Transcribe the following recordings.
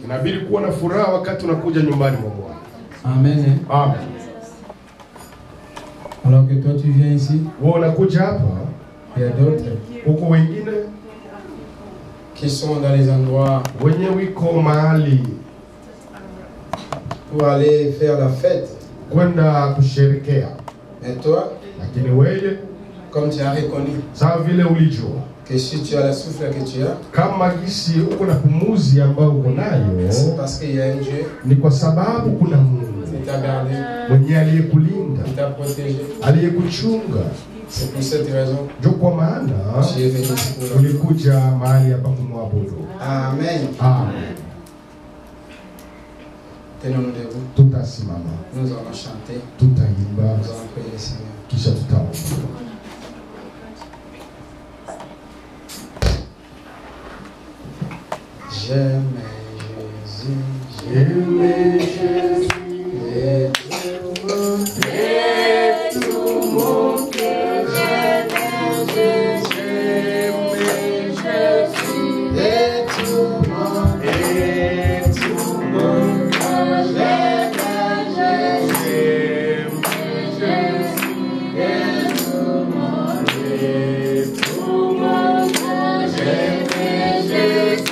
Inabidi kuwa na furaha wakati unakuja nyumbani mwa Bwana. Amen. Amen. Alors que toi tu viens ici, wewe unakuja hapa, il y a d'autres huko wengine qui sont dans les endroits wenye wiko mahali pour aller faire la fête. kwenda kusherekea. Et toi, Lakini wewe comme tu as reconnu sawa vile ulijua que si tu as la souffle que tu as, kama gisi uko na pumuzi ambayo uko nayo, c'est parce qu'il y a un Dieu ni kwa sababu kuna Mungu qui t'a gardé, mwenye aliyekulinda, qui t'a protégé. aliyekuchunga. C'est pour cette raison Ndio kwa maana que tu es venu ici pour nous. ulikuja mahali hapa kumwabudu. Amen. Amen. Tenons-nous debout. Tutasimama, Nous allons chanter. tutaimba, Nous allons prier le Seigneur. kisha tutaomba. J'aime Jésus, J'aime Jésus et tout mon cœur, j'aime Jésus, et tout mon cœur, j'aime Jésus, et tout mon cœur, j'aime Jésus.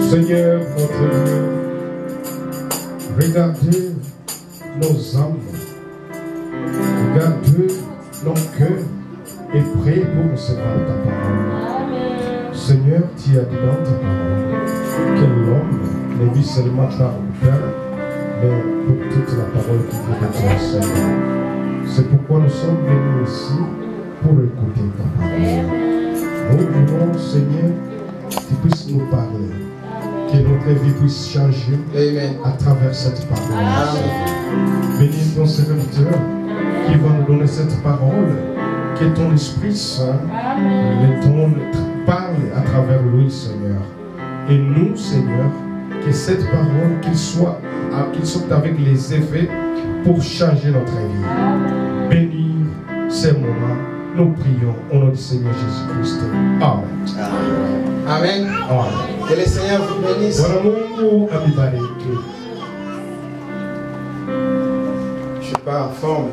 Seigneur, notre Dieu, regardez nos âmes, regardez nos cœurs et prêts pour recevoir ta parole. Seigneur, tu as dit dans ta parole que l'homme ne vit seulement par le pain, mais pour toute la parole qui vient de toi, Seigneur. C'est pourquoi nous sommes venus ici pour écouter ta parole. Nous voulons, Seigneur, que tu puisses nous parler. Que notre vie puisse changer Amen. à travers cette parole. Amen. Bénis ton serviteur qui va nous donner cette parole. Que ton Esprit Saint parle à travers lui, Seigneur. Et nous, Seigneur, que cette parole, qu'il soit avec les effets pour changer notre vie. Bénis ces moments. Nous prions au nom du Seigneur Jésus-Christ. Amen. Amen. Amen. Que le Seigneur vous bénisse. Bwana Mungu amebariki. Je suis pas en forme.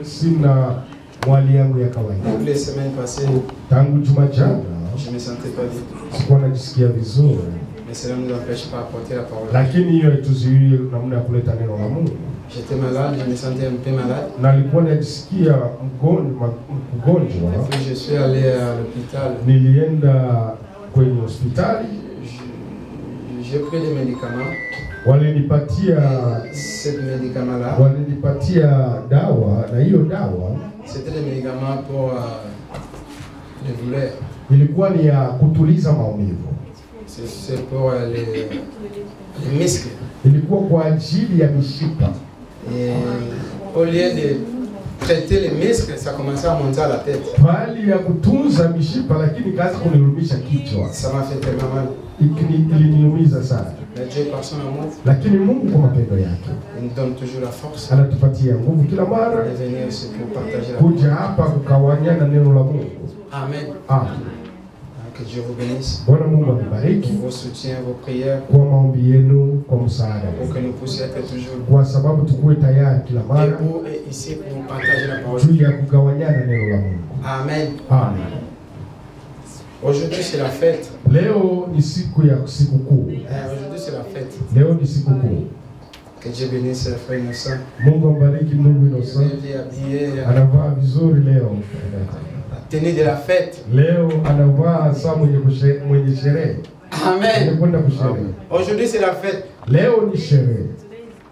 Sina mwali yangu ya kawaida. Toutes les semaines passées, Tangu juma jana je ne me sentais pas bien. sikuwa najisikia vizuri, Mais cela ne nous empêche pas d'apporter la parole. lakini hiyo haituzuii namna ya kuleta neno la Mungu. J'étais malade, je me sentais un peu malade. Na nilikuwa najisikia mgonjwa. Puis je suis allé à l'hôpital. Nilienda kwenye hospitali, J'ai pris des médicaments. walinipatia ce médicament-là. Walinipatia dawa, na hiyo dawa C'était des médicaments pour les douleurs. ilikuwa ni ya kutuliza maumivu. C'est pour les muscles. Ilikuwa kwa ajili ya mishipa. Et au lieu de traiter les muscles, ça commençait à monter à la tête. Bali ya kutunza mishipa, lakini kazi kunirudisha kichwa. Ça m'a fait tellement mal. Iliniumiza sana. Mais Dieu par son amour, Lakini Mungu kwa mapendo yake il nous donne toujours la force anatupatia nguvu kila mara de venir ici pour partager la kuja hapa kukawanyana neno la Mungu. Amen. Amen. Que Dieu vous bénisse. Bwana Mungu akubariki Vos soutiens, vos prières, kwa maombi yenu, kwa msaada, pour que nous puissions être toujours kwa sababu tukuwe tayari kila mara debout et ici pour partager la parole. juu ya kugawanyana neno la Mungu. Amen. Amen. Aujourd'hui c'est la fête. Leo ni siku ya sikukuu. Aujourd'hui c'est la fête. Leo ni sikukuu. Que Dieu bénisse le frère Innocent. Mungu ambariki ndugu Innocent. Il est habillé. Anavaa vizuri leo. La tenue de la fête. Leo anavaa saa mwenye sherehe. Amen. Kwenda kusherehe. Aujourd'hui c'est la fête. Leo ni sherehe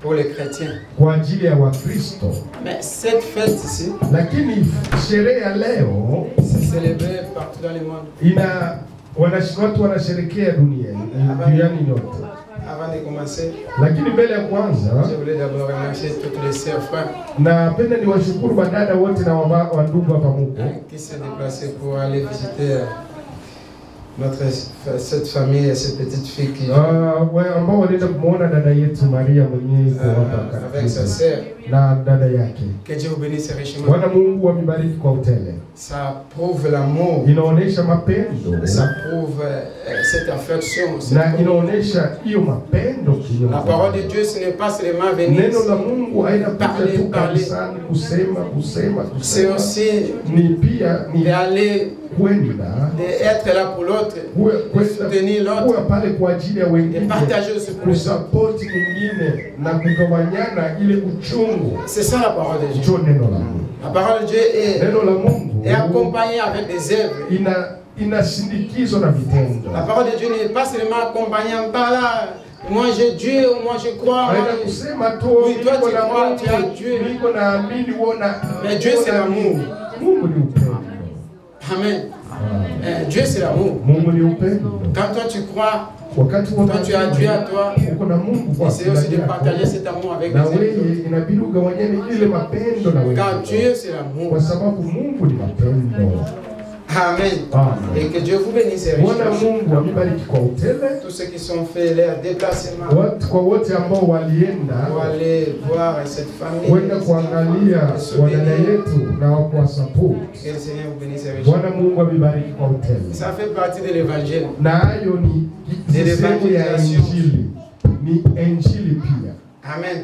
pour les chrétiens. Kwa ajili ya Wakristo. Mais cette fête ici, lakini sherehe ya leo c'est célébré partout dans le monde. Watu wanasherekea duniani yote. Avant de commencer, lakini mbele ya kwanza, je voulais d'abord remercier toutes les sœurs frères. Napenda niwashukuru badada wote na wandugu hapa mko qui s'est déplacé pour aller visiter cette famille et cette petite fille qui ambao walienda kumuona dada yetu Maria mwenyewe avec sa sœur. Na dada yake. Que Dieu vous bénisse richement. Bwana Mungu amebariki kwa utele. Ça prouve l'amour. Inaonesha mapendo. Ça prouve cette affection. Na inaonesha hiyo mapendo kinyume. La parole de Dieu, ce n'est pas seulement venir. Neno la Mungu haina kuja tu kanisani kusema. C'est aussi ni pia ni d'aller kwenda d'être là pour l'autre, de soutenir l'autre, kuwa pale kwa ajili ya wengine, partager aussi kusapoti mwingine na kugawanyana ile uchungu. C'est ça la parole de Dieu. Neno la Mungu. La parole de Dieu est neno la Mungu est accompagnée avec des œuvres. Inasindikizwa na vitendo. La parole de Dieu n'est pas seulement accompagnée par là. Moi j'ai Dieu, moi je crois. Oui, toi tu crois, tu as Dieu. Mais Dieu c'est l'amour. Amen. Dieu c'est l'amour. Quand toi tu crois, quand tu as Dieu à toi, essaye aussi de partager cet amour avec les autres. Car Dieu c'est l'amour. Amen. Et que Dieu vous bénisse richement. Tous ceux qui sont fait leur déplacement pour aller voir cette famille. Que le Seigneur vous bénisse richement. Ça fait partie de l'évangile. De l'évangélisation. Amen.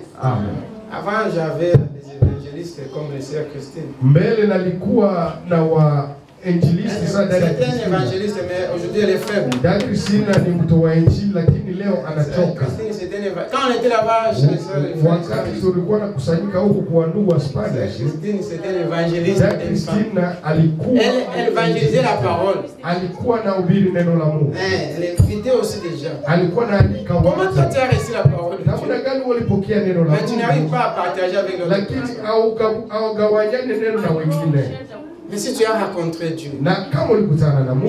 Avant j'avais des évangélistes comme le sœur Christine. C'est un évangéliste, mais aujourd'hui elle est faible. Christine quand on était là-bas chez les sœurs, Christine c'était un évangéliste. Elle évangélisait la parole. Elle invitait aussi des gens. Comment toi tu as reçu la parole? Mais tu n'arrives pas à partager avec l'autre. Mais si tu as rencontré Dieu, il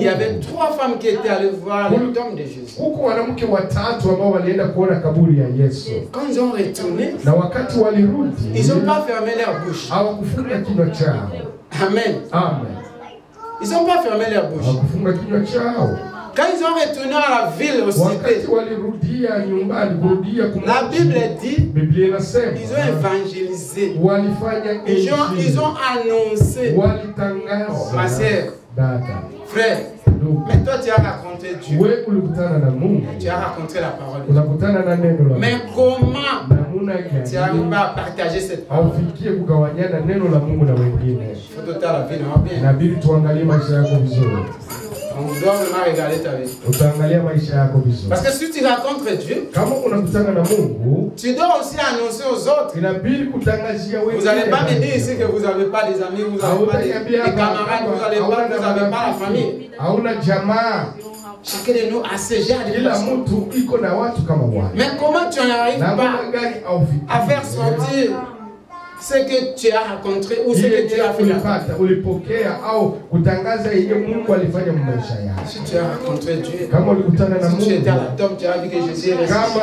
y avait 3 femmes qui étaient allées voir le tombe de Jésus. Quand ils ont retourné, ils n'ont pas fermé leur bouche. Amen. Ils n'ont pas fermé leur bouche. Quand ils ont retourné à la ville, aux cités, la Bible dit ils ont évangélisé. Ils ont annoncé. Ma sœur, frère, mais toi tu as raconté Dieu. Tu as raconté la parole. Mais comment tu n'arrives pas à partager cette parole? Il faut tout à la vie, non? On doit vraiment regarder ta vie. Parce que si tu rencontres Dieu, tu dois aussi annoncer aux autres. Vous n'allez pas me dire ici que vous n'avez pas des amis, vous n'avez pas des camarades, vous n'avez pas la famille. chacun de nous a ce genre de personnes. Mais comment tu n'arrives pas à faire sortir ce que tu as rencontré ou ce que tu as fait? Si tu as rencontré Dieu, si tu étais à la tombe, tu as vu que Jésus est ressuscité.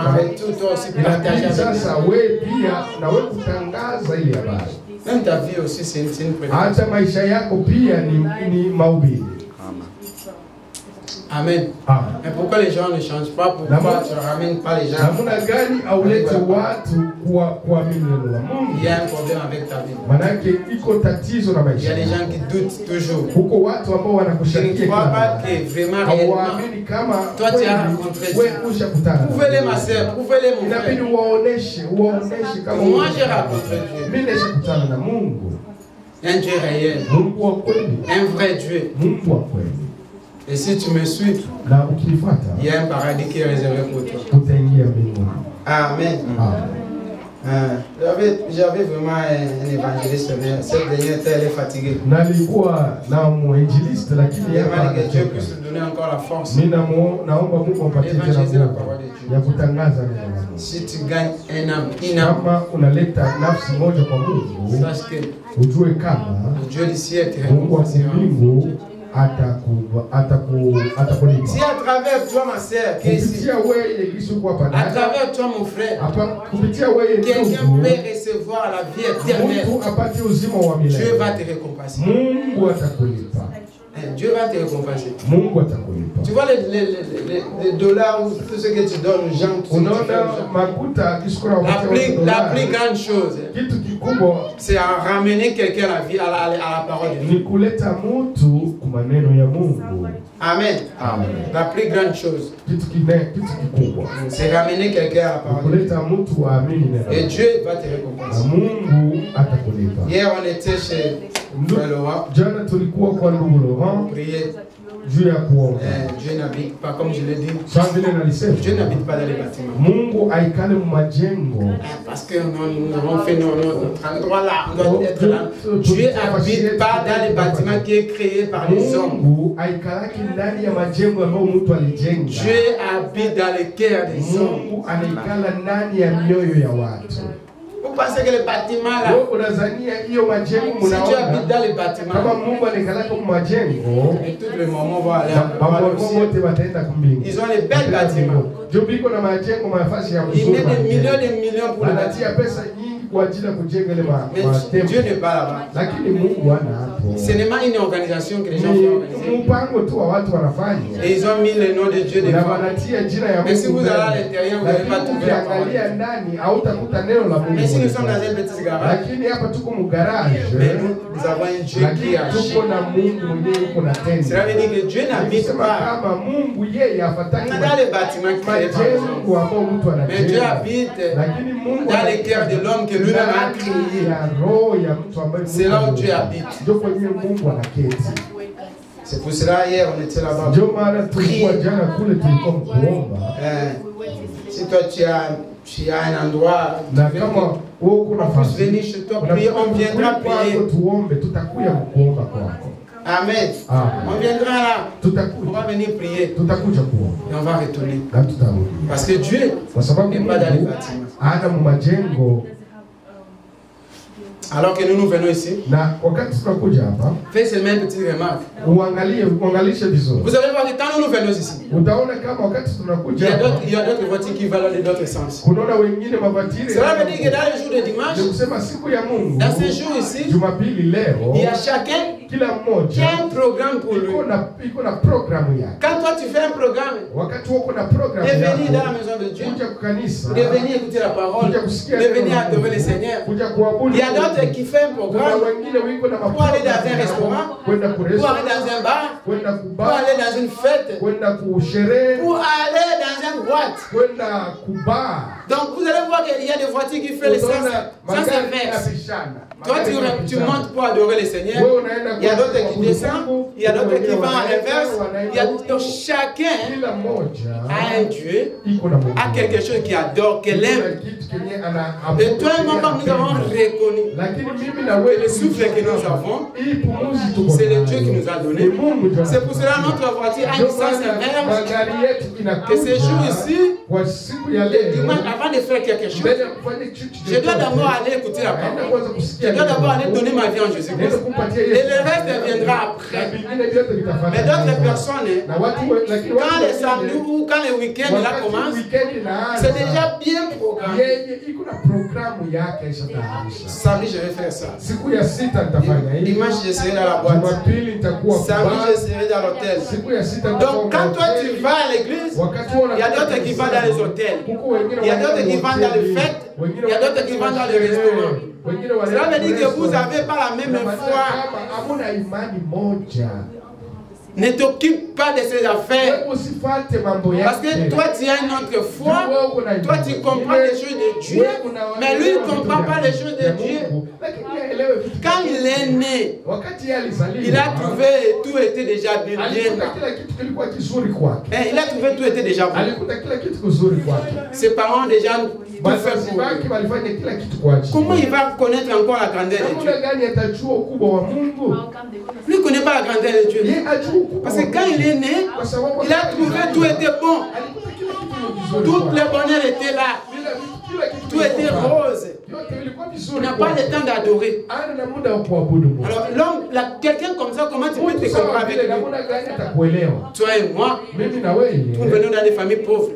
Avec tout, toi aussi partager avec nous. Même ta vie aussi, c'est une prédication. Amen. Mais pourquoi les gens ne changent pas? Pourquoi tu ne ramènes pas les gens? Il y a un problème avec ta vie. Il y a des gens qui doutent toujours. Je ne crois pas que vraiment réellement, toi tu as rencontré Dieu. Prouvez-les ma soeur, prouvez-les mon frère. Moi j'ai rencontré Dieu. Un Dieu réel. Un vrai Dieu. Et si tu me suis, il y a un paradis qui est réservé pour toi. Amen. J'avais vraiment un évangéliste, mais cette dernière elle est fatiguée. Il y a que Dieu puisse lui donner encore la force. Évangéliser la parole de Dieu. Si tu gagnes une âme, sache que Dieu d'ici est récompensé. Si à travers toi ma soeur, à travers toi mon frère, quelqu'un peut recevoir la vie éternelle, Dieu va te récompenser. Dieu va te récompenser. Tu vois les dollars ou tout ce que tu donnes aux gens, la plus grande chose, c'est à ramener quelqu'un à la vie, à la parole de Dieu. Amen. La plus grande chose, c'est ramener quelqu'un à la parole de Dieu. Et Dieu va te récompenser. Hier on était chez Laurent. Prier. Dieu n'habite pas, comme je l'ai dit. Dieu n'habite pas dans les bâtiments. Parce que nous avons fait notre endroit là, on doit être là. Dieu n'habite pas dans les bâtiments qui est créé par les hommes. Dieu habite dans le cœur des hommes. Vous pensez que les bâtiments là, si tu habites dans les bâtiments, et tous les moments vont aller ils ont les belles bâtiments. Ils mettent des millions pour les bâtiments. Mais Dieu n'est pas là-bas. Ce n'est pas une organisation que les gens font organiser. Et ils ont mis le nom de Dieu devant. Mais si vous allez à l'intérieur, vous n'allez pas trouver la parole. Mais si nous sommes dans un petit garage, mais nous avons un Dieu qui agit. Cela veut dire que Dieu n'habite pas dans les bâtiments créés par les hommes. Mais Dieu habite dans les cœurs de l'homme que lui-même a créé. C'est là où Dieu habite. C'est pour cela hier on était là-bas. Si toi tu as un endroit, on peut venir chez toi prier, on viendra prier. Amen. On viendra là. On va venir prier. Et on va retourner. Parce que Dieu n'est pas dans les bâtiments. Alors que nous venons ici, faites seulement une petite remarque. Vous allez voir que quand nous venons ici, il y a d'autres voitures qui valent de d'autres sens. Cela veut dire que dans les jours de dimanche, dans ces jours ici, il y a chacun qui a un programme pour lui. Quand toi tu fais un programme, de venir dans la maison de Dieu, de venir écouter la parole, de venir adorer le Seigneur. Il y a d'autres qui font un programme pour aller dans un restaurant, pour aller dans un bar, pour aller dans une fête, pour aller dans une boîte. Donc vous allez voir qu'il y a des voitures qui font le sens inverse. Toi tu montes pour adorer le Seigneur, il y a d'autres qui descendent, il y a d'autres qui vont à l'inverse. Donc chacun a un Dieu, a quelque chose qu'il adore, qu'il aime. Et toi et moi, nous avons reconnu que le souffle que nous avons, c'est le Dieu qui nous a donné. C'est pour cela que notre voiture a une sens inverse. Que ces jours ici, le dimanche, avant de faire quelque chose, je dois d'abord aller écouter la parole. Je dois d'abord aller donner ma vie en Jésus-Christ. Et le reste viendra après. Mais d'autres personnes, quand les samedis ou quand les week-ends commencent, c'est déjà bien programmé. Samedi, je vais faire ça. Dimanche, je serai dans la boîte. Samedi, je serai dans l'hôtel. Donc, quand toi tu vas à l'église, il y a d'autres qui vont dans les hôtels. Il y a d'autres qui vont dans les fêtes. Il y a d'autres qui vont dans les restaurants. Cela veut dire que vous n'avez pas la même foi. Ne t'occupe pas de ces affaires. Parce que toi, tu as une autre foi. Toi, tu comprends les choses de Dieu. Mais lui, il ne comprend pas les choses de Dieu. Quand il est né, il a trouvé tout était déjà bien. Il a trouvé tout était déjà bon. Ses parents déjà tout fait pour lui. Comment il va connaître encore la grandeur de Dieu? Lui ne connaît pas la grandeur de Dieu. Parce que quand il est né, il a trouvé tout était bon. Tout le bonheur était là. Tout était rose. Il n'a pas le temps d'adorer. Alors, quelqu'un comme ça, comment tu peux te comparer avec lui? Toi et moi, nous venons dans des familles pauvres.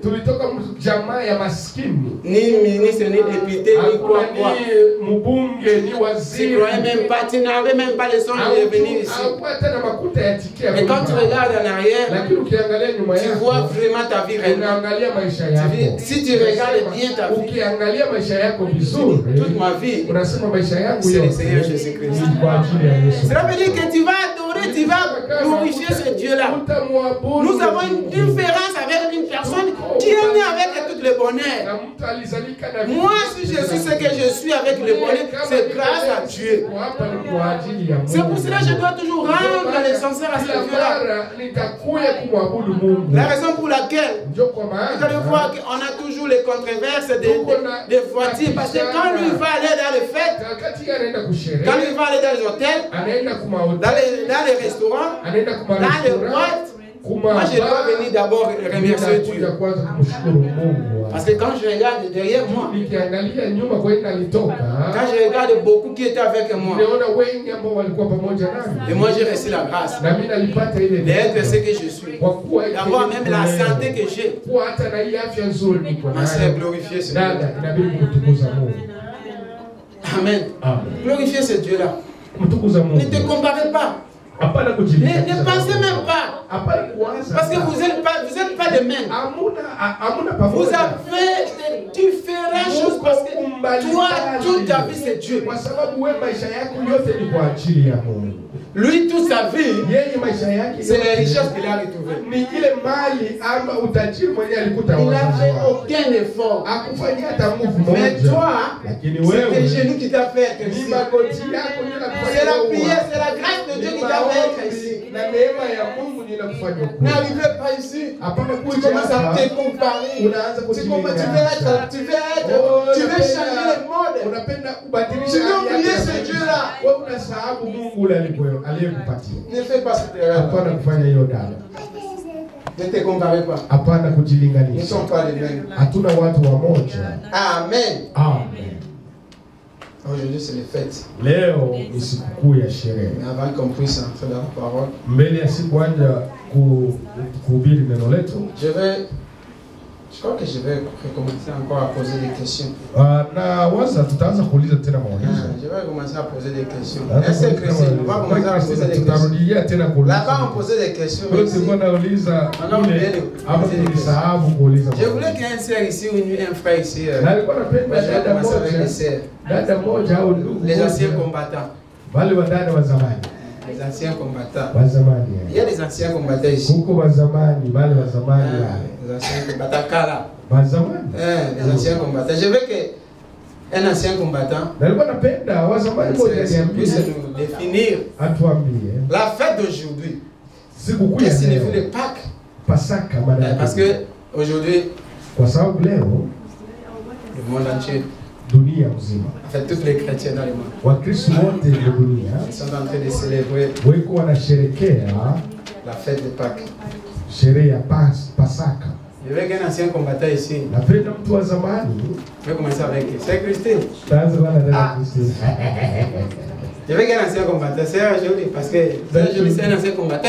Ni ministre, ni député, ni quoi. Tu ne croyais même pas, tu n'avais même pas le son de venir ici. Et quand tu regardes en arrière, tu vois vraiment ta vie réelle. Si tu regardes bien ta vie, toute ma vie, c'est le Seigneur Jésus-Christ. Cela veut dire que tu vas adorer, tu vas glorifier ce Dieu-là. Nous avons une différence avec une personne qui est née avec tout le bonheur. Moi, si je suis ce que je suis avec le bonheur, c'est grâce à Dieu. C'est pour cela que je dois toujours rendre l'essentiel à ce Dieu-là. La raison pour laquelle vous allez voir qu'on a toujours les controverses des voitures. Parce que quand lui va aller dans les fêtes, quand lui va aller dans les hôtels, dans les restaurants, dans les boîtes, moi je dois venir d'abord remercier Dieu. Parce que quand je regarde derrière moi, quand je regarde beaucoup qui étaient avec moi, et moi j'ai reçu la grâce d'être ce que je suis, d'avoir même la santé que j'ai. Ma sœur, glorifier ce Dieu. Amen. Glorifier ce Dieu-là. Ne te comparez pas. Ne pensez même pas. Parce que vous n'êtes pas les mêmes. Vous avez des différentes choses. Parce que toi, toute ta vie, c'est Dieu. Lui, toute sa vie, c'est les richesses qu'il a retrouvées. Il n'avait aucun effort. Mais toi, c'est tes genoux qui t'a fait être ici. C'est la prière, c'est la grâce de Dieu qui t'a fait être ici. N'arrivez pas ici. Tu commences à te comparer. Tu veux changer le monde. Tu veux oublier ce Dieu-là. Ne fais pas cette erreur. Ne te comparez pas. Ils ne sont pas les mêmes. Amen. Amen. Aujourd'hui, c'est les fêtes. Leo ni sikukuu ya sherehe. Avant qu'on puisse entrer dans la parole, mbele ya siku anja kuhubiri neno letu, je crois que je vais recommencer encore à poser des questions. Na waza tutaanza kuuliza tena maulizo. Je vais commencer à poser des questions. Est-ce que Christine, on va commencer à poser des questions. Là-bas, on posait des questions. Je voulais qu'il y ait un sœur ici ou un frère ici. Je vais commencer avec les sœurs. Les anciens combattants. Les anciens combattants. Il y a des anciens combattants ici. Les anciens combattants Kala. Les anciens combattants. Je veux que Un ancien combattant puisse nous définir la fête d'aujourd'hui. Qu'est-ce que signifie le Pâques? Parce que aujourd'hui, le monde entier, en fait, tous les chrétiens dans le monde, ils sont en train de célébrer la fête de Pâques. Je veux qu'un ancien combattant ici. Je vais commencer avec Sœur Christine. Je veux qu'un ancien combattant. C'est joli parce que c'est joli, c'est un ancien combattant.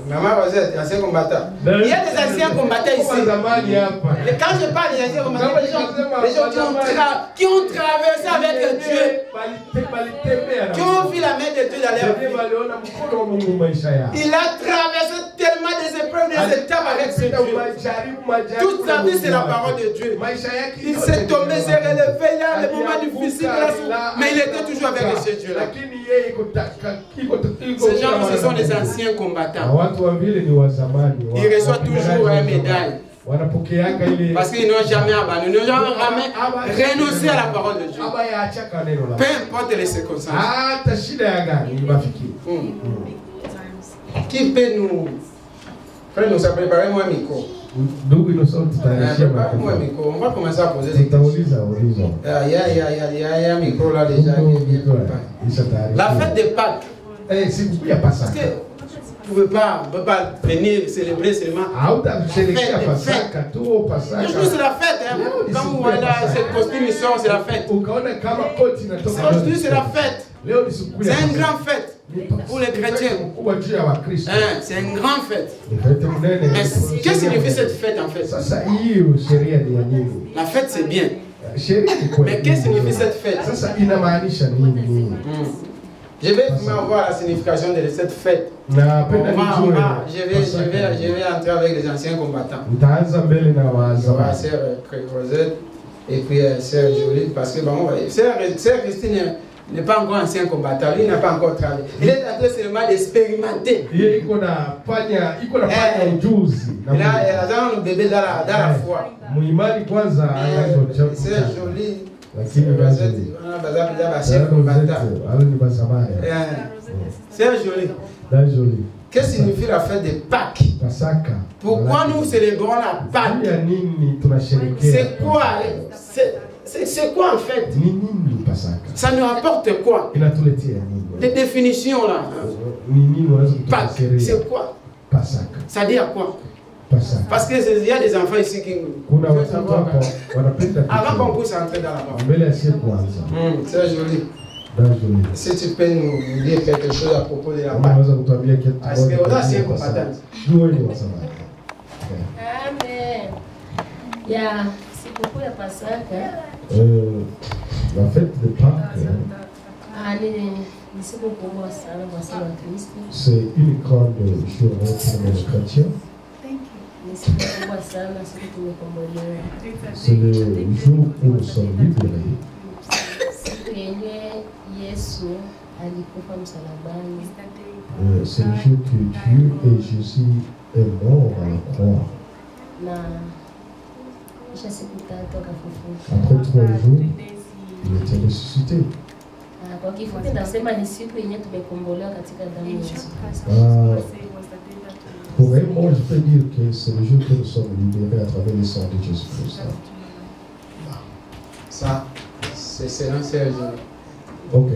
Maman Rosette, ancien combattant. Il y a des anciens combattants ici. Quand je parle des anciens combattants, les gens qui ont traversé avec Dieu, qui ont vu la main de Dieu dans leur vie. Il a traversé tellement des épreuves, des étapes avec ce Dieu. Toute sa vie, c'est la parole de Dieu. Il s'est tombé, s'est relevé, il y a des moments difficiles, mais il était toujours avec ce Dieu-là. Ces gens, ce sont des anciens combattants. Ils reçoivent toujours une médaille. Parce qu'ils n'ont jamais abandonné, ils n'ont jamais renoncé à la parole de Dieu. Peu importe les circonstances. Qui peut nous... Frère, nous avons préparé un micro. Préparez-moi un micro. On va commencer à poser des questions. Il y a un micro là déjà qui est bien préparé. La fête de Pâques. Parce que vous ne pouvez pas venir célébrer seulement. Aujourd'hui, c'est la fête. Quand vous voyez là, ce costume, c'est la fête. Aujourd'hui, c'est la fête. C'est une grande fête pour les chrétiens. C'est une grande fête. Mais qu'est-ce que signifie cette fête en fait? La fête, c'est bien. Mais qu'est-ce que signifie cette fête? Je vais voir la signification de cette fête. Je vais entrer avec les anciens combattants. Sœur Rosette et puis Sœur Jolie. Parce que Sœur Christine n'est pas encore ancien combattant. Lui n'a pas encore travaillé. Il est en train seulement d'expérimenter. Il a le bébé dans la foi. Sœur Jolie. C'est joli. Qu'est-ce que signifie la fête de Pâques? Pourquoi nous célébrons la Pâques? C'est quoi? C'est quoi en fait? Ça nous apporte quoi? Des définitions là. Pâques, c'est quoi? Ça dit à quoi? Parce qu'il y a des enfants ici qui veulent savoir. Avant qu'on puisse entrer dans la parole. C'est joli. Si tu peux nous dire quelque chose à propos de la Pâques. Parce que on a assez combattant. Amen. C'est beaucoup la Pâques. La fête de Pâques. C'est une grande journée pour les chrétiens. C'est le jour où nous sommes libérés. C'est le jour que Dieu et Jésus est mort à la croix. Après 3 jours, il était ressuscité. Pour un mot, je peux dire que c'est le jour que nous sommes libérés à travers le sang de Jésus-Christ. Ça, c'est l'ancien jour. Ok,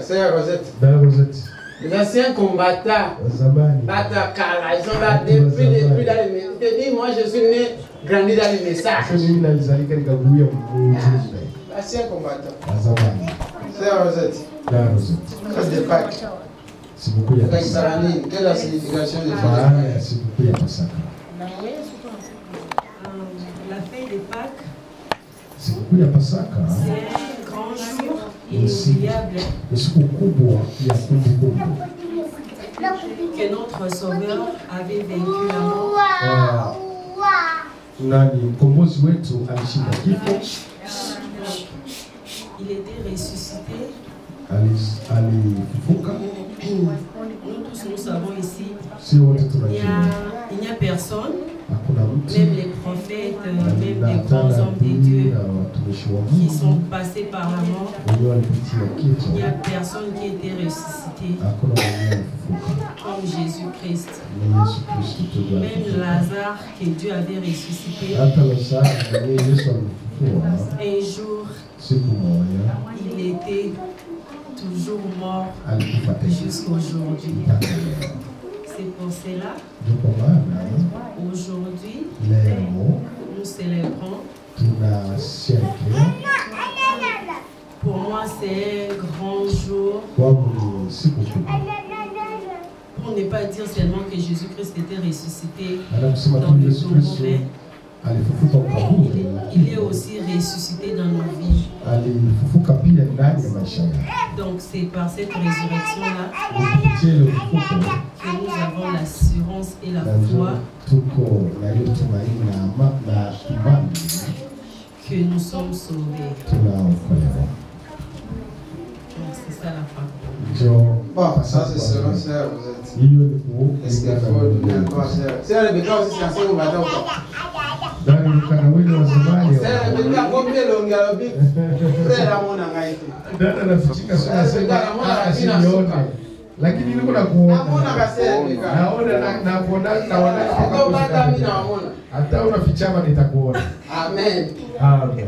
c'est Rosette. Les anciens combattants, ils sont là depuis dans les messages. Je te dis, moi je suis né, grandi dans les messages. Ancien combattant. C'est Rosette. C'est de Pâques. C'est beaucoup de Pâques. Quelle est la signification de Pâques? C'est beaucoup de Pâques. La fête de Pâques. C'est beaucoup de Pâques. C'est un grand jour inoubliable que notre Sauveur avait vaincu la mort. Il était ressuscité. Nous tous nous savons ici, il n'y a personne même les prophètes, même les grands hommes de Dieu qui sont passés par la mort, il n'y a personne qui a été ressuscité comme Jésus-Christ. Même Lazare que Dieu avait ressuscité, un jour, il était toujours mort jusqu'aujourd'hui. C'est pour cela, aujourd'hui, nous célébrons. Pour moi, c'est un grand jour. Pour ne pas dire seulement que Jésus-Christ était ressuscité dans le tombeau, mais il est aussi ressuscité dans nos vies. Donc c'est par cette résurrection-là que nous avons l'assurance et la foi que nous sommes sauvés. C'est ça la fin. Bon, ça c'est selon ça, vous êtes. Est-ce qu'il faut donner encore ça? C'est le béton aussi, c'est un seul combattant ou pas? C'est le béton, combien l'on galope? Frère à mon angaïté. Lakini niko na kuona hata unafichama nitakuona. Amen. Amen.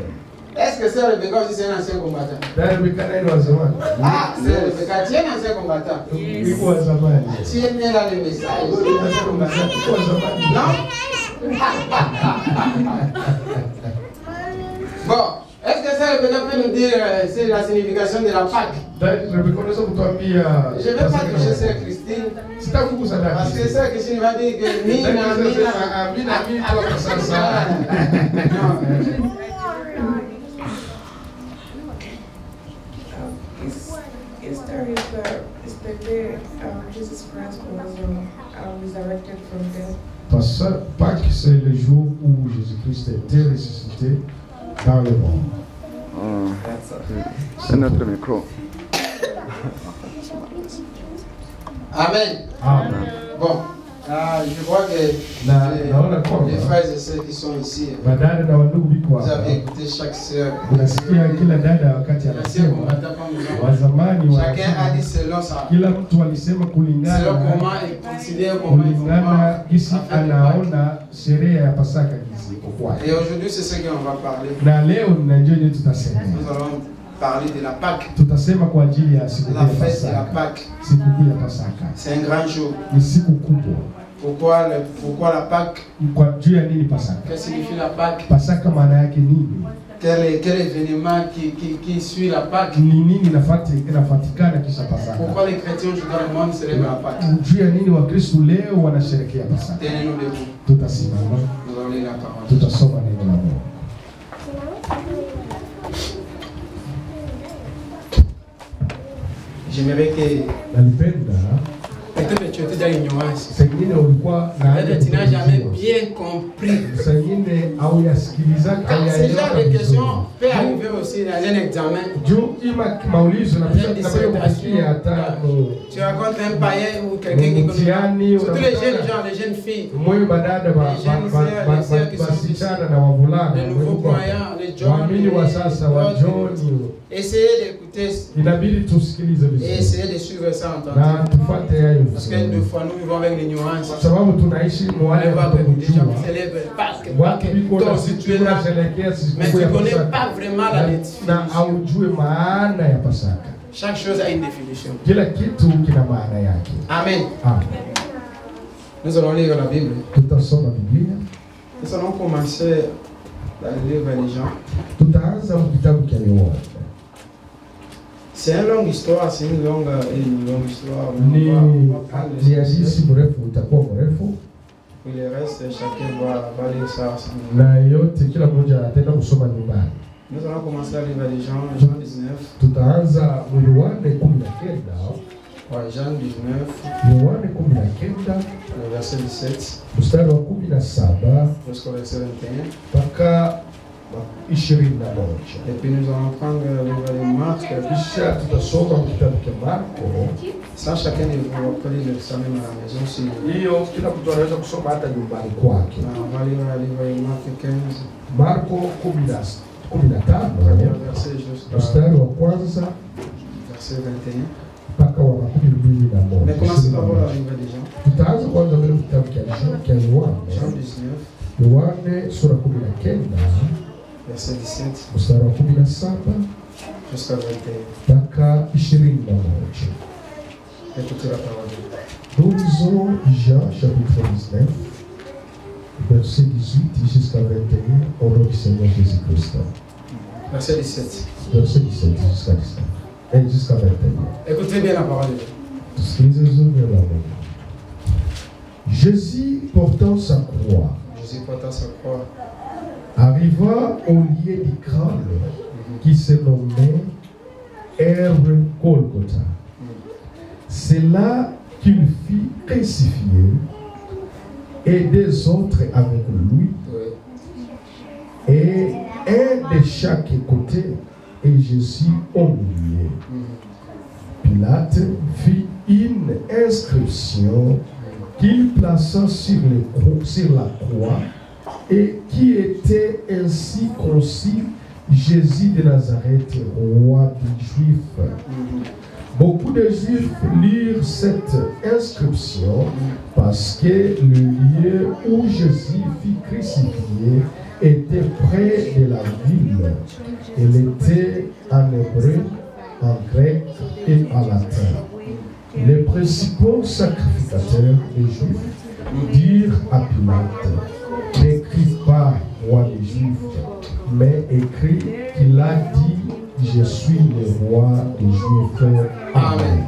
Est-ce que c'est le Rebecca aussi c'est un ancien combattant? Ah, c'est le Rebecca, tu es un ancien combattant. Tu es né dans le message. Non? Bon, est-ce que ça le Rebecca peut nous dire c'est la signification de la Pâque? Je ne vais pas toucher Sœur Christine. Parce que Sœur Christine va dire que Mina. Jesus Christ was resurrected from death. Pâques, c'est le jour où Jésus-Christ a été ressuscité dans le monde. C'est notre micro. Amen. Amen. Bon, je crois que les frères et sœurs qui sont ici, vous avez écouté chaque sœur. Chacun a dit selon ça. Selon comment il considère comment il faut faire. Et aujourd'hui, c'est ce qu'on va parler. Nous allons parler de la Pâque. La fête de la Pâque. C'est un grand jour. Pourquoi la Pâque? Que signifie la Pâque? Quel événement qui suit la Pâque? Pourquoi les chrétiens aujourd'hui dans le monde célèbrent la Pâque? Tenez-nous debout. Nous allons lire la parole. J'aimerais que peut-être que tu étais dans l'ignorance. Tu n'as jamais bien compris. Ce genre de questions peut arriver aussi dans un examen. Tu racontes un païen ou quelqu'un qui connaît. Surtout les jeunes gens, les jeunes filles. Les sœurs qui sont ici. Les nouveaux croyants, les John. Essayez d'écouter et essayez de suivre ça en tant que. Parce que deux fois nous vivons avec l'ignorance. On va beaucoup de gens qui célèbrent Pâques, toi aussi tu es là, mais tu ne connais pas vraiment la définition. Chaque chose a une définition. Amen. Nous allons lire la Bible. Nous allons commencer dans le livre des gens. C'est une longue histoire, c'est une longue histoire. Le reste, chacun va lire ça. Nous allons commencer à lire les Jean 19. Ouais, Jean 19. Le verset 17. Jusqu'au verset 21. Et puis nous allons prendre le livre de Marc. Ça, chacun de vous apprenez le ça même à la maison. Si... Hiyo kila mtu anaweza kusoma hata nyumbani kwake. On va lire Marc 15. Marko 15 mstari wa kwanza verset 21 mpaka wa 21. Mais commencez d'abord à lire déjà. Tutaanza kwanza vile kitabu cha Yohana. Yohana sura 19 verset 17 mstari wa 17 jusqu'à 21 mpaka 21. Écoutez la parole de Dieu. Nous lisons Jean chapitre 19, verset 18 jusqu'à 21, au nom du Seigneur Jésus-Christ. Verset 17. Verset 17 jusqu'à 19. Et jusqu'à 21. Écoutez bien la parole de Dieu. Jésus portant sa croix. Jésus portant sa croix. Arriva au lieu du crâne qui se nommait Herbe Golgotha. C'est là qu'il fut crucifié et des autres avec lui, et un de chaque côté, et Jésus au milieu. Pilate fit une inscription qu'il plaça sur la croix et qui était ainsi conçu: Jésus de Nazareth, roi des Juifs. Beaucoup de Juifs lirent cette inscription parce que le lieu où Jésus fut crucifié était près de la ville. Elle était en hébreu, en grec et en latin. Les principaux sacrificateurs des Juifs dirent à Pilate: n'écris pas roi des Juifs, mais écris qu'il a dit: je suis le roi des Juifs. Amen.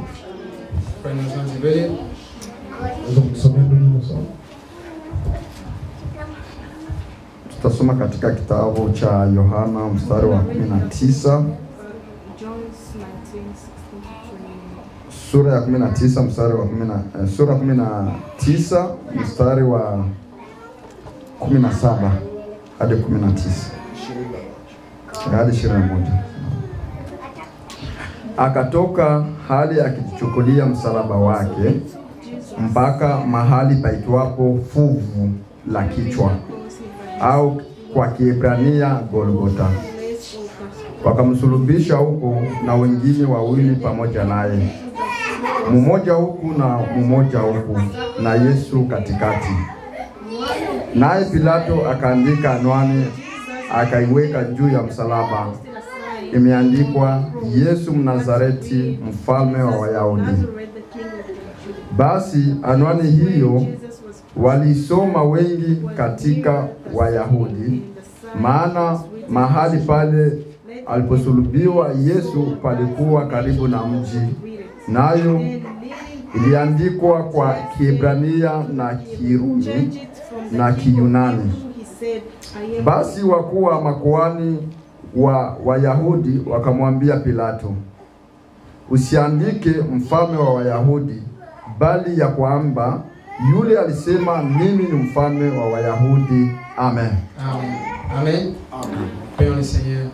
Tutasoma katika kitabu cha Yohana mstari wa 19. Sura ya 19 mstari wa 10, sura 19 mstari wa 17 hadi 19. Hadi 21. Akatoka hali akichukulia msalaba wake mpaka mahali paitwapo fuvu la kichwa, au kwa Kiebrania Golgotha. Wakamsulubisha huko na wengine wawili pamoja naye, mmoja huku na mmoja huku, na Yesu katikati. Naye Pilato akaandika anwani, akaiweka juu ya msalaba, imeandikwa: Yesu Mnazareti, mfalme wa Wayahudi. Basi anwani hiyo walisoma wengi katika Wayahudi, maana mahali pale aliposulubiwa Yesu palikuwa karibu na mji, nayo iliandikwa kwa Kiebrania na Kirumi na Kiyunani. Basi wakuu wa makuhani wa Wayahudi wakamwambia Pilato: usiandike mfalme wa Wayahudi, bali ya kwamba yule alisema mimi ni mfalme wa Wayahudi. Amen. Amen. Amen. Amen. Prions le Seigneur.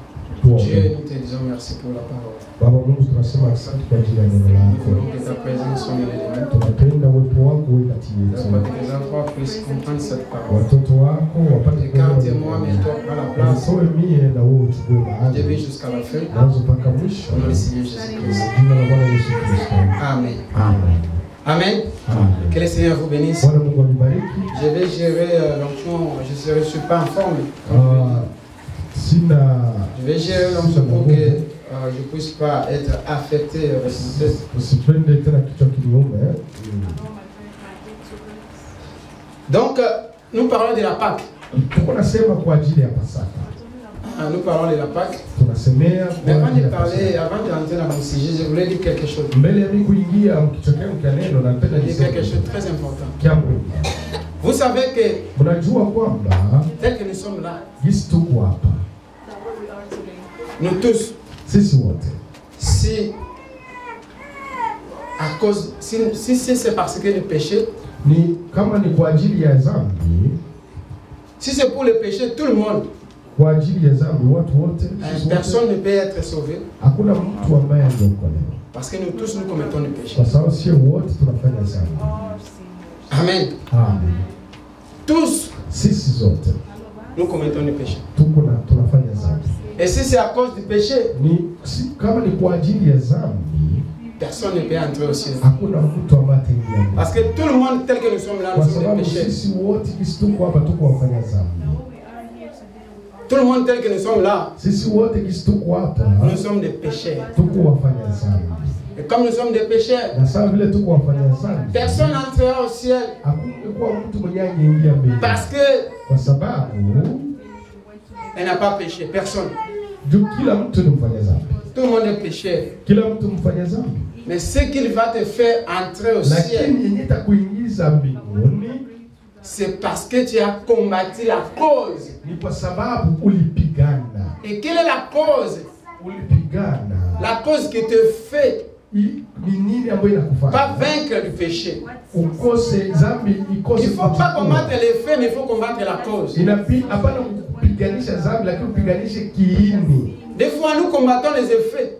Dieu, nous te disons merci pour la parole. Baba Mungu, tunasema asante kwa ajili ya neno lako. Que ta présence soit dans les éléments. Tunapenda uwepo wako uwe kati yetu. Que les enfants puissent comprendre cette parole. Watoto wako wapate Écarte-moi, mets-toi à la place. Mie na wewe uchukue mahali. Début jusqu'à la fin. Mwanzo mpaka mwisho. Au nom du Seigneur Jésus-Christ. Jina la Bwana Yesu Kristo. Amen. Amen. Amen. Amen. Que le Seigneur vous bénisse. Bwana Mungu anibariki. Je vais gérer l'onction. Je ne suis pas en forme. Je vais gérer l'onction pour que je ne puisse pas être affecté avec mon tête. Donc, nous parlons de la Pâque. Nous parlons de la Pâque. Mais avant de parler, avant d'entrer dans mon sujet, je voulais dire quelque chose. Je voulais dire quelque chose de très important. Vous savez que dès que nous sommes là, nous tous, si c'est parce que le péché, si c'est pour le péché, tout le monde, Kwa ajili ya dhambi watu wote. Personne ne peut être sauvé. Hakuna mtu ambaye angeokolewa. Parce que nous tous nous commettons des péchés. Kwa sababu sio wote tunafanya dhambi. Amen. Amen. Tous. Sisi zote. Nous commettons des péchés. Tunafanya dhambi. Et si c'est à cause du péché, kama ni kwa ajili ya dhambi, personne ne peut entrer au ciel. Hakuna mtu ambaye ataingia. Parce que tout le monde tel que nous sommes là, nous sommes des péchés. Sisi wote tuko hapa tuko wafanya dhambi. Tout le monde tel que nous sommes là, sisi wote tuko hapa, nous sommes des pécheurs. Tuko wafanya dhambi. Et comme nous sommes des pécheurs, personne n'entrera au ciel. Parce que elle n'a pas péché, personne. Tout le monde est pécheur. Mais ce qu'il va te faire entrer au ciel, c'est parce que tu as combattu la cause. Et quelle est la cause? La cause qui te fait pas vaincre du péché. Il ne faut pas combattre les faits, mais il faut combattre la cause. Des fois, nous combattons les effets.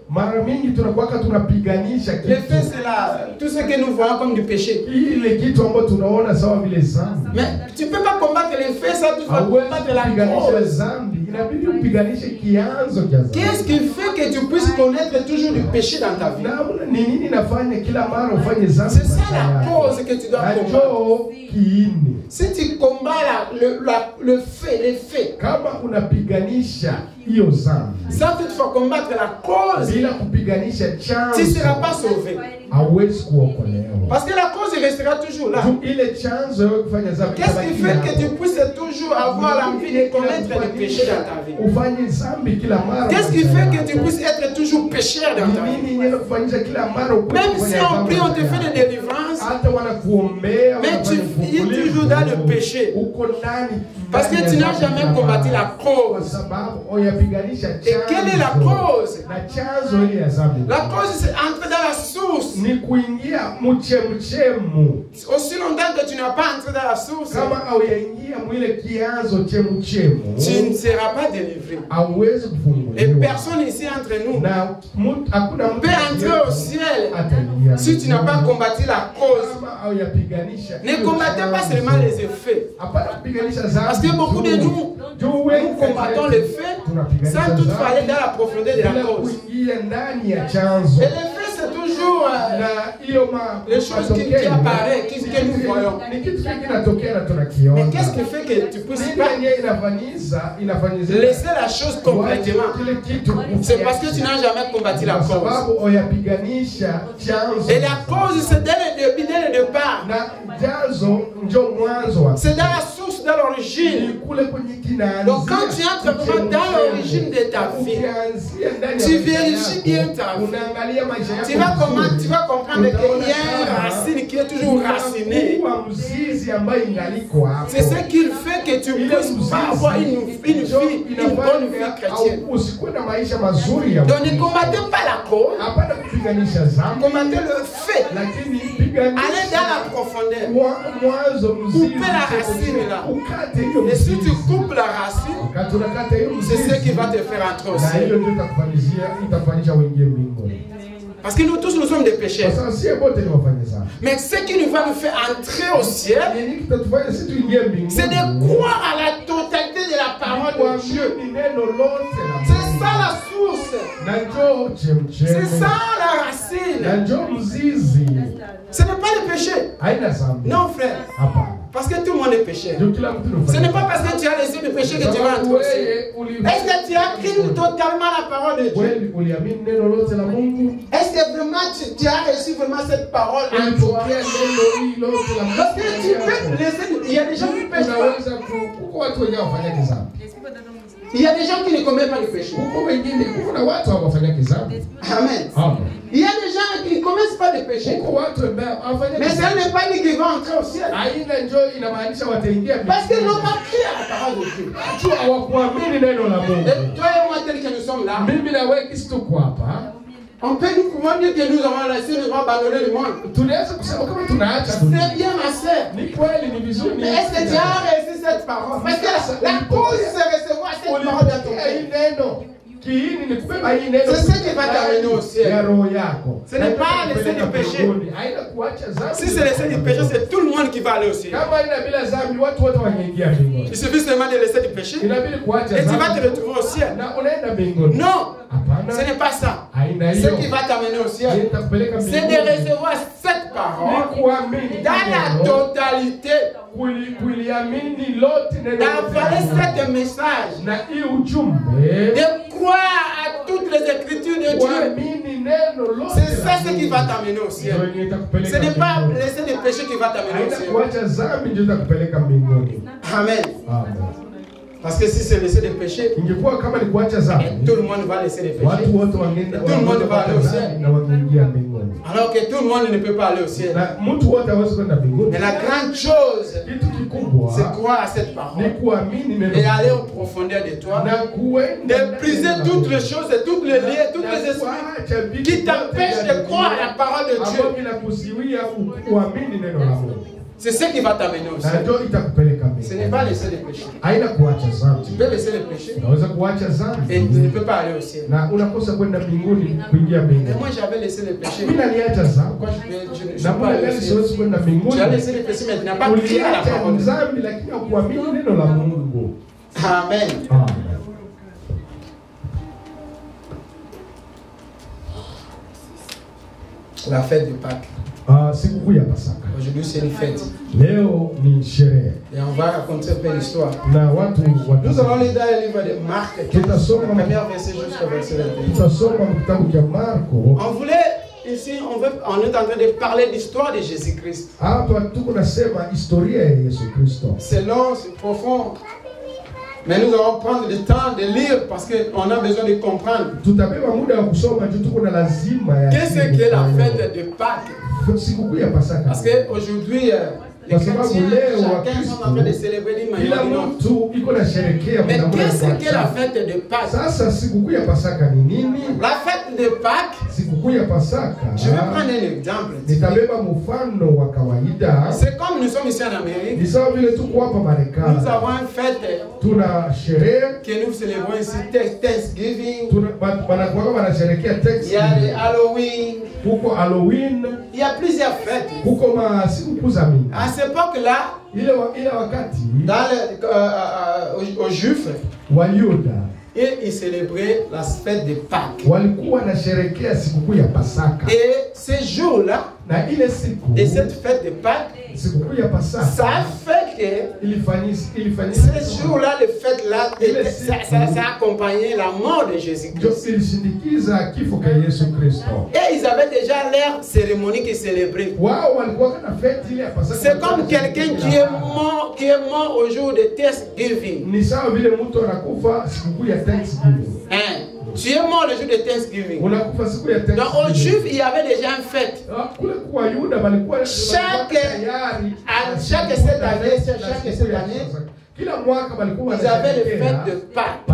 Les faits, c'est là, tout ce que nous voyons comme du péché. Mais tu ne peux pas combattre les faits, ça, tu dois combattre la cause. Qu'est-ce qui fait que tu puisses connaître toujours du péché dans ta vie? C'est ça la cause que tu dois combattre. Si tu combats le fait, les faits, sans toutefois combattre la cause, tu ne seras pas sauvé. Parce que la cause restera toujours là. Qu'est-ce qui fait que tu puisses toujours avoir l'envie de commettre le péché dans ta vie? Qu'est-ce qui fait que tu puisses être toujours pécheur dans ta vie? Même si on prie, on te fait des délivrances, mais tu es toujours dans le péché. Parce que tu n'as jamais combattu la cause. Et quelle est la cause? La cause, c'est entrer dans la source. Aussi longtemps que tu n'as pas entré dans la source, tu ne seras pas délivré. Et personne ici entre nous peut entrer au ciel si tu n'as pas combattu la cause. Ne combattez pas seulement les effets. Parce que beaucoup de nous combattons les faits sans toutefois aller dans la profondeur de la cause. Et les faits, c'est toujours les choses qui apparaissent, que nous voyons. Mais qu'est-ce qui fait que tu puisses pas laisser la chose complètement? C'est parce que tu n'as jamais combattu la cause. Et la cause, c'est dès le départ. C'est dans la source, dans l'origine. Donc quand tu entres vraiment dans l'origine de ta vie, tu vérifies bien ta vie. Tu vas comprendre qu'il y a une racine qui est toujours racinée. C'est ce qui fait que tu puisses avoir une bonne vie chrétienne. Donc ne combattez pas la cause, combattez le fait. Allez dans la profondeur. Coupez la racine là. Et si tu coupes la racine, c'est ce qui va te faire entrer au ciel. Parce que nous tous, nous sommes des pécheurs. Mais ce qui nous va nous faire entrer au ciel, c'est de croire à la totalité de la parole de Dieu. C'est ça la source. C'est ça la racine. Ce n'est pas le péché. Non, frère. Parce que tout le monde est pécheur. Ce n'est pas parce que tu as laissé le péché que tu vas entrer au ciel. Est-ce que tu as cru totalement la parole de Dieu? Est-ce que vraiment tu as reçu vraiment cette parole en toi? Parce que tu peux laisser. Il y a des gens qui pêchent pas. Il y a des gens qui ne commettent pas le péché. Amen. Il y a des gens qui ne commettent pas le péché. Mais ça n'est pas dit qu'ils vont entrer au ciel. Parce qu'ils n'ont pas cru à la parole de Dieu. Et toi et moi, tel que nous sommes là, on peut nous pouvoir dire que nous avons laissé, nous avons abandonné le monde. C'est bien, ma soeur. Mais est-ce que tu as reçu cette parole? Parce que la cause, c'est recevoir cette parole de C'est ce qui va t'amener au ciel. Ce n'est pas laisser du péché. Si c'est laisser du péché, c'est tout le monde qui va aller au ciel. Il suffit seulement de laisser du péché et tu vas te retrouver au ciel. Non, ce n'est pas ça. Ce qui va t'amener au ciel, c'est de recevoir cette parole dans la totalité, d'avaler cet message, de croire à toutes les écritures de Dieu. C'est ça ce qui va t'amener au ciel. Ce n'est pas laisser des péchés qui va t'amener au ciel. Amen. Parce que si c'est laisser des péchés, tout le monde va laisser des péchés. Tout le monde va aller au ciel. Alors que tout le monde ne peut pas aller au ciel. Mais la grande chose, c'est croire à cette parole et aller en profondeur de toi, de briser toutes les choses et toutes les liens, toutes les esprits qui t'empêchent de croire à la parole de Dieu. C'est ce qui va t'amener au ciel. Ce n'est pas laisser les péchés. Tu peux laisser les péchés et tu ne peux pas aller au ciel. Mais moi j'avais laissé les péchés. Pourquoi je ne peux pas aller au ciel? Tu as laissé les péchés mais tu n'as pas crié à la parole. Amen. La fête de Pâques. Aujourd'hui c'est une fête. Et on va raconter un peu l'histoire. Nous allons lire dans le livre de Marc, premier verset jusqu'au verset 21. On voulait ici, on est en train de parler de l'histoire de Jésus-Christ. C'est long, c'est profond. Mais nous allons prendre le temps de lire parce qu'on a besoin de comprendre. Qu'est-ce que la fête de Pâques? Parce qu'aujourd'hui, les chrétiens, chacun sont en train de célébrer d'une manière ou d'une autre. Mais qu'est-ce que la fête de Pâques? La fête de Pâques, je vais prendre un exemple. C'est comme nous sommes ici en Amérique. Nous avons une fête que nous célébrons ici, Thanksgiving. Il y a les Halloween. Il y a plusieurs fêtes. À cette époque-là, aux Juifs, et ils célébraient la fête de Pâques. Et ces jours-là, de cette fête de Pâques, ça fait que ces jours-là, de fête-là, ça a accompagné la mort de Jésus-Christ. Et ils avaient déjà leur cérémonie qui célébrait. C'est comme quelqu'un qui est mort au jour de Thanksgiving. Tu es mort le jour de Thanksgiving. Donc aux Juifs, il y avait déjà une fête. Chaque cette année, ils avaient les fêtes de Pâques.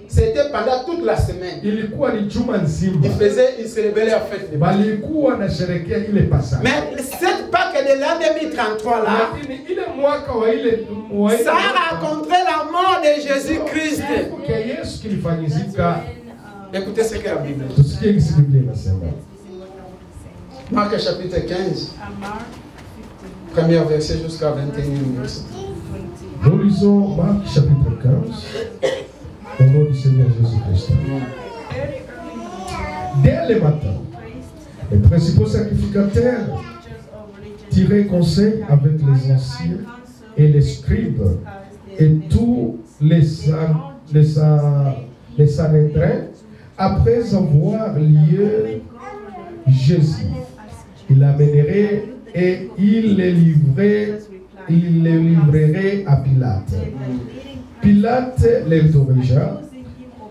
C'était pendant toute la semaine. Ils célébraient la fête de Pâques. Mais cette Pâques de l'an 2033 là, ça a rencontré la mort de Jésus-Christ. Écoutez ce que la Bible dit. Marc chapitre 15, premier verset jusqu'à 21 verset. Nous lisons Marc chapitre 15, au nom du Seigneur Jésus-Christ. Dès le matin, les principaux sacrificateurs tiraient conseil avec les anciens et les scribes et tous les Sanhédrins. Après avoir lié Jésus, il l'amènerait et il le livrerait à Pilate. Pilate l'interrogea: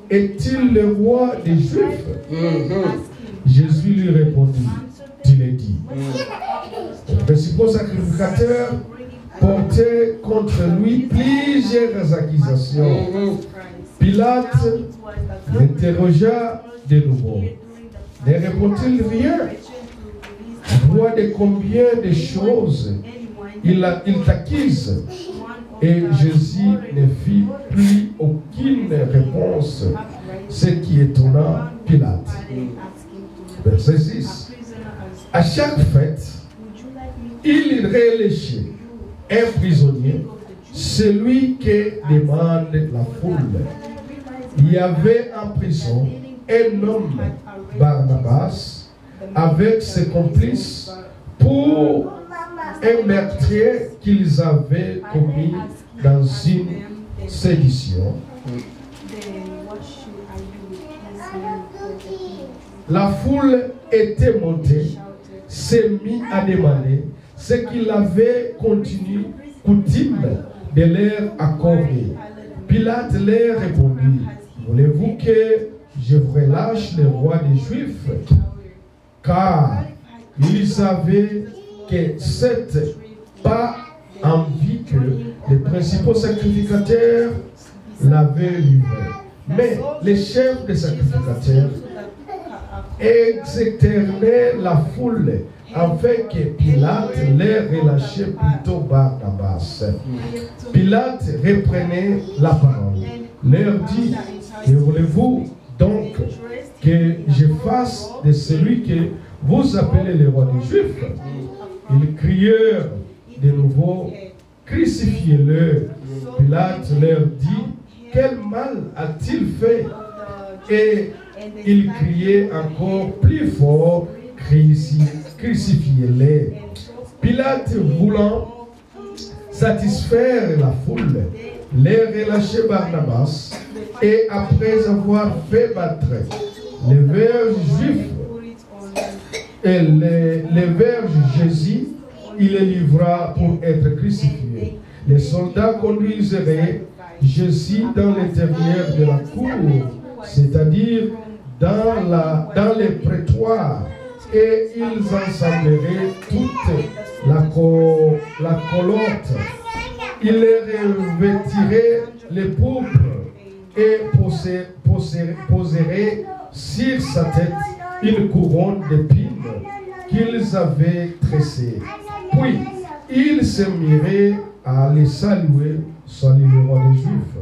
est-il le roi des Juifs? Jésus lui répondit: tu l'as dit. Les principaux sacrificateurs portaient contre lui plusieurs accusations. Pilate l'interrogea de nouveau. Ne répond-il rien? Vois de combien de choses il t'accuse. Et Jésus ne fit plus aucune réponse. ce qui étonna Pilate. Verset 6. À chaque fête, il relâchait un prisonnier, celui que demande la foule. Il y avait en prison un homme, Barnabas, avec ses complices pour un meurtrier qu'ils avaient commis dans une sédition. La foule était montée, s'est mis à demander ce qu'il avait continué coutume de leur accorder. Pilate leur répondit: voulez-vous que je vous relâche le roi des Juifs? Car il savait que c'était pas envie que les principaux sacrificateurs l'avaient livré. Mais les chefs des sacrificateurs exterminaient la foule afin que Pilate leur relâchait plutôt Barnabas. Pilate reprenait la parole, leur dit: que voulez-vous donc que je fasse de celui que vous appelez le roi des Juifs? Ils crièrent de nouveau: crucifiez-le. Pilate leur dit: quel mal a-t-il fait? Et ils criaient encore plus fort: crucifiez-le. Pilate, voulant satisfaire la foule, les relâchait Barnabas, et après avoir fait battre les verges juifs et les verges Jésus, il les livra pour être crucifié. Les soldats conduisiraient Jésus dans l'intérieur de la cour, c'est-à-dire dans les prétoires, et ils ensembleraient toute la colotte. Ils les revêtiraient les pourpres et poseraient sur sa tête une couronne d'épines qu'ils avaient tressée. Puis ils se miraient à les saluer, salut le roi des Juifs,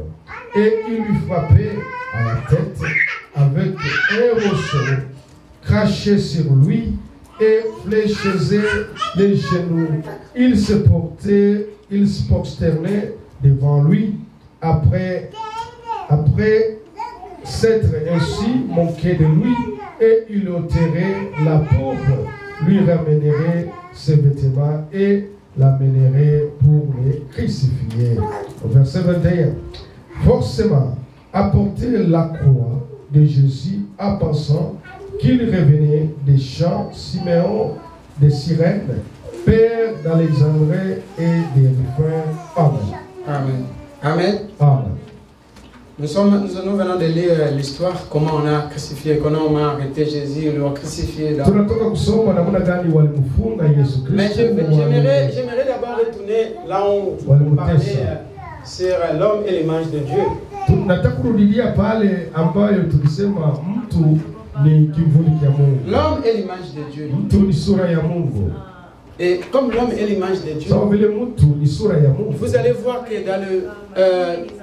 et ils lui frappaient à la tête avec un rosseau, crachaient sur lui et fléchisaient les genoux. Ils se prosternaient devant lui. Après s'être ainsi moqué de lui, et il ôterait la pourpre, lui ramènerait ses vêtements et l'amènerait pour les crucifier. Au verset 21. Forcément, apporter la croix de Jésus en pensant qu'il revenait des champs, Siméon de Cyrène, père d'Alexandrie et des Rufins. Amen. Amen. Amen. Amen. Nous venons de lire l'histoire, comment on a crucifié, comment on a arrêté Jésus, on l'a crucifié. Mais j'aimerais d'abord retourner là où on parlait sur l'homme et l'image de Dieu. L'homme est l'image de Dieu. Et comme l'homme est l'image de Dieu, vous allez voir que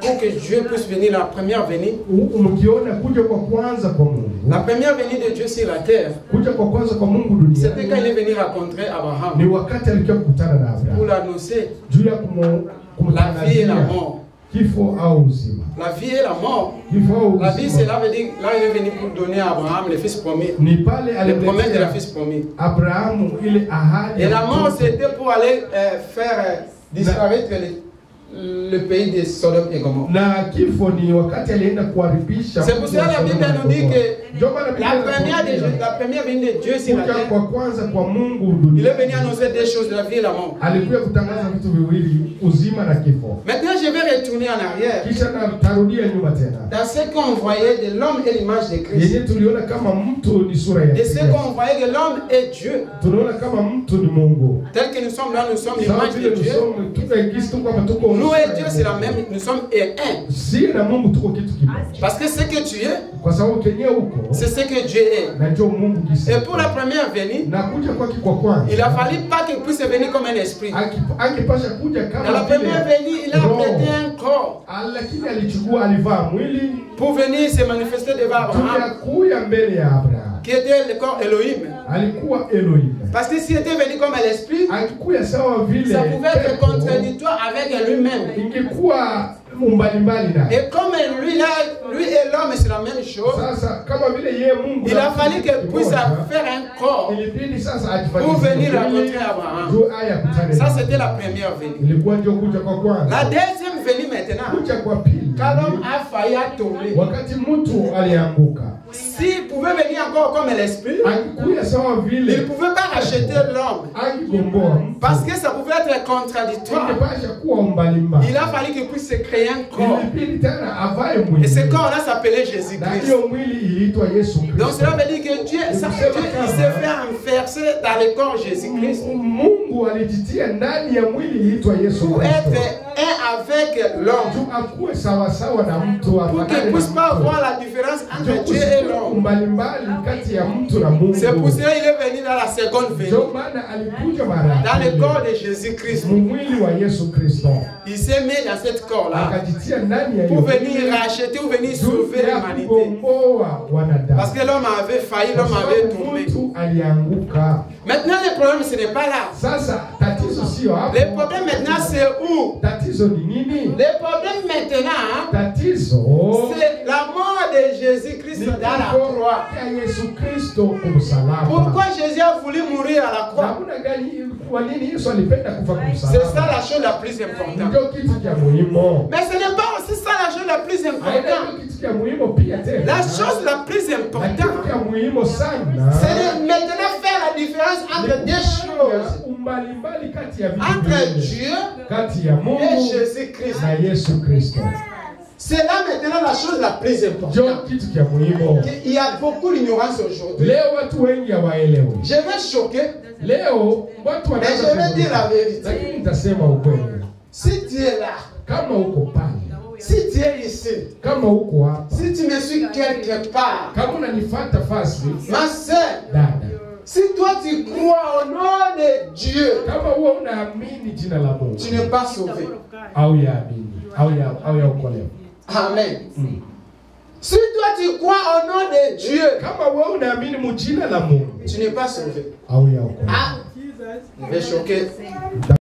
pour que Dieu puisse venir la première venue, la première venue de Dieu sur la terre, c'était quand il est venu rencontrer Abraham pour l'annoncer la vie et la mort. La vie et la mort. La vie, c'est là, là il est venu pour donner à Abraham le fils promis. Le promesse de la fils promis. Et la mort, c'était pour aller faire disparaître le pays de Sodome et Gomorrhe. C'est pour cela que la Bible nous dit que la première venue de Dieu sur la terre, il est venu annoncer des choses de la vie et la mort. Maintenant, je vais retourner en arrière. Dans ce qu'on voyait de l'homme et l'image de Christ. De ce qu'on voyait que l'homme est Dieu. Tel que nous sommes là, nous sommes l'image de Dieu. Nous et Dieu, c'est la même. Nous sommes un. Parce que ce que tu es, c'est ce que Dieu est. Et pour la première venue, il a fallu pas qu'il puisse venir comme un esprit. Dans la première venu, il a prêté un corps pour venir se manifester devant Abraham, qui était le corps Elohim. Parce que s'il était venu comme l'esprit, ça pouvait être contradictoire avec lui-même. Et comme lui et l'homme, c'est la même chose, il a fallu qu'il puisse faire un corps pour venir rencontrer Abraham. Ça, c'était la première venue. La deuxième venue maintenant, quand l'homme a failli tomber, s'il pouvait venir encore comme l'esprit, il ne pouvait pas racheter l'homme. Parce que ça pouvait être contradictoire. Il a fallu qu'il puisse se créer un corps. Et ce corps-là s'appelait Jésus-Christ. Donc cela veut dire que Dieu s'est fait enfercer dans le corps Jésus-Christ. Pour être un avec l'homme. Pour qu'il ne puisse pas voir la différence entre Dieu et l'homme. C'est pour cela qu'il est venu dans la seconde venue. Dans le corps de Jésus-Christ. Il s'est mis dans cette corps-là pour venir racheter ou venir sauver l'humanité. Parce que l'homme avait failli, l'homme avait tombé. Maintenant, le problème, ce n'est pas là. Le problème maintenant, c'est où? Le problème maintenant, c'est la mort de Jésus-Christ dans la croix. Pourquoi Jésus a voulu mourir à la croix? C'est ça la chose la plus importante. Mais ce n'est pas aussi ça la chose la plus importante. La chose la plus importante, c'est de maintenant faire la différence entre deux choses. Entre Dieu et Jésus-Christ. C'est là maintenant la chose la plus importante. Il y a beaucoup d'ignorance aujourd'hui. Je vais choquer, mais je vais dire la vérité. Si tu es là, si tu es ici, si tu me suis quelque part, ma soeur, si toi tu crois au nom de Dieu, tu n'es pas sauvé. Amen. Si toi tu crois au nom de Dieu, tu n'es pas sauvé. Ah, je vais choquer.